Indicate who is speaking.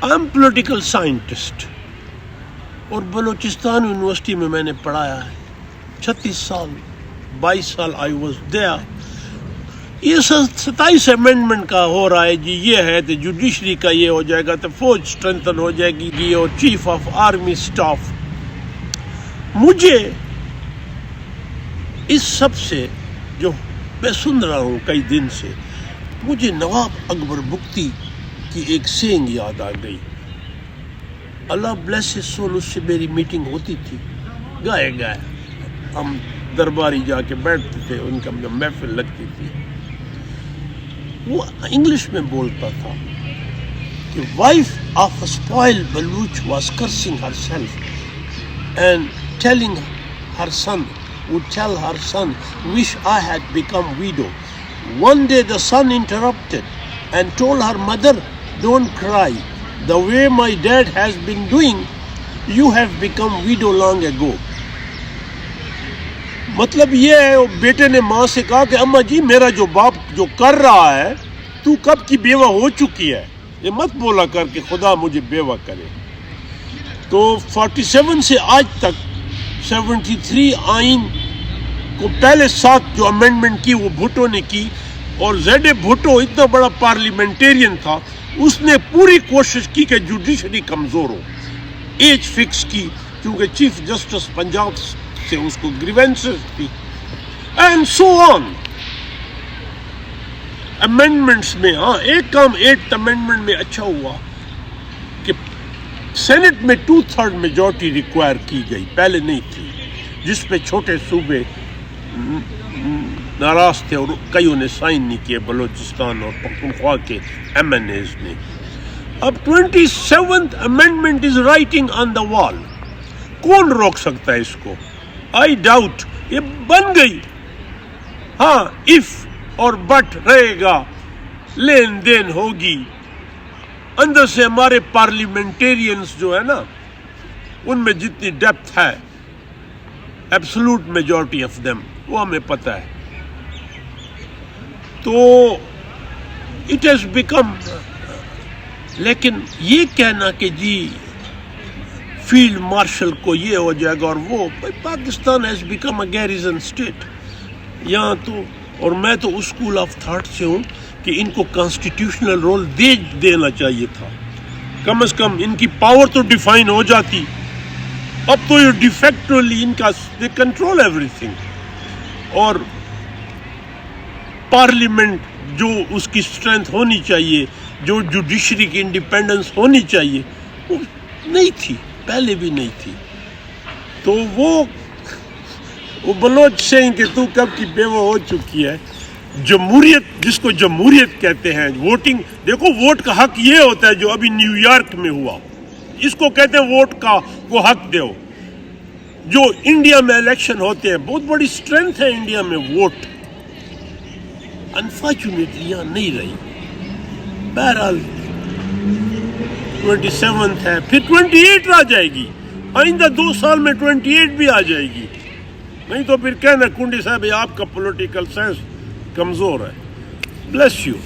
Speaker 1: I am political scientist اور Balochistan university میں میں نے پڑھایا ہے 36 سال 22 سال آئی واز دیئر. یہ 27 امینڈمنٹ کا ہو رہا ہے جی. یہ ہے تو جوڈیشری کا یہ ہو جائے گا تو فوج اسٹرینتھن ہو جائے گی اور چیف آف آرمی اسٹاف. مجھے اس سب سے جو میں سن رہا ہوں کئی دن سے مجھے نواب اکبر بگٹی کی ایک سینگ یاد آ گئی. اللہ بلیس ہز سول. اس سے میری میٹنگ ہوتی تھی. گائے ہم درباری جا کے بیٹھتے تھے, ان کا جب محفل لگتی تھی وہ انگلش میں بولتا تھا کہ wife of a spoiled Baloch was cursing herself and telling her son would tell her son, wish I had become widow. One day the son interrupted and told her mother, don't cry. The way my dad has been doing, you have become widow long ago. مطلب یہ ہے بیٹے نے ماں سے کہا کہ اماں جی میرا جو باپ جو کر رہا ہے تو کب کی بیوہ ہو چکی ہے, یہ مت بولا کر کے خدا مجھے بیوہ کرے. تو 47 سے آج تک 73 آئین کو پہلے 7 جو امینڈمنٹ کی وہ بھٹو نے کی, اور زیڈ اے بھٹو اتنا بڑا پارلیمنٹیرین تھا, اس نے پوری کوشش کی کہ جوڈیشری کمزور ہو. ایج فکس کی کیونکہ چیف جسٹس پنجاب سے اس کو گریونسز تھی, اینڈ سو آن. امینڈمنٹس میں ہاں ایک کام 8th امینڈمنٹ میں اچھا ہوا کہ سینٹ میں 2/3 میجورٹی ریکوائر کی گئی, پہلے نہیں تھی, جس پہ چھوٹے صوبے ناراض تھے اور کئیوں نے سائن نہیں کیے, بلوچستان اور پختونخوا کے MNAs نے. اب 27th amendment is writing on دا وال. کون روک سکتا ہے اس کو؟ I doubt. یہ بن گئی, ہاں اف اور بٹ رہے گا, لین دین ہوگی اندر سے. ہمارے پارلیمنٹیرینز جو ہے نا ان میں جتنی ڈیپتھ ہے, ایبسولوٹ میجورٹی آف دیم, وہ ہمیں پتہ ہے. تو اٹ ہیز بیکم, لیکن یہ کہنا کہ جی فیلڈ مارشل کو یہ ہو جائے گا اور وہ, Pakistan has become a garrison state یہاں تو. اور میں تو اس اسکول آف تھاٹ سے ہوں کہ ان کو کانسٹیٹیوشنل رول دینا چاہیے تھا, کم از کم ان کی پاور تو ڈیفائن ہو جاتی. اب تو یہ ڈیفیکٹولی ان کا دے کنٹرول ایوری تھنگ, اور پارلیمنٹ جو اس کی اسٹرینتھ ہونی چاہیے, جو جوڈیشری کی انڈیپینڈنس ہونی چاہیے, وہ نہیں تھی, پہلے بھی نہیں تھی. تو وہ بلوچ سینگ کہ تو کب کی بیوہ ہو چکی ہے. جمہوریت, جس کو جمہوریت کہتے ہیں, ووٹنگ, دیکھو ووٹ کا حق یہ ہوتا ہے جو ابھی نیو یارک میں ہوا, اس کو کہتے ہیں ووٹ کا کو حق دو. جو انڈیا میں الیکشن ہوتے ہیں, بہت بڑی اسٹرینتھ ہے انڈیا میں ووٹ, انفارچونیٹلی یہاں نہیں رہی. بہرحال 27th ہے, پھر 28 آ جائے گی, آئندہ 2 سال میں 28 بھی آ جائے گی. نہیں تو پھر کہنا کنڈی صاحب آپ کا پولیٹیکل سائنس کمزور ہے. Bless you.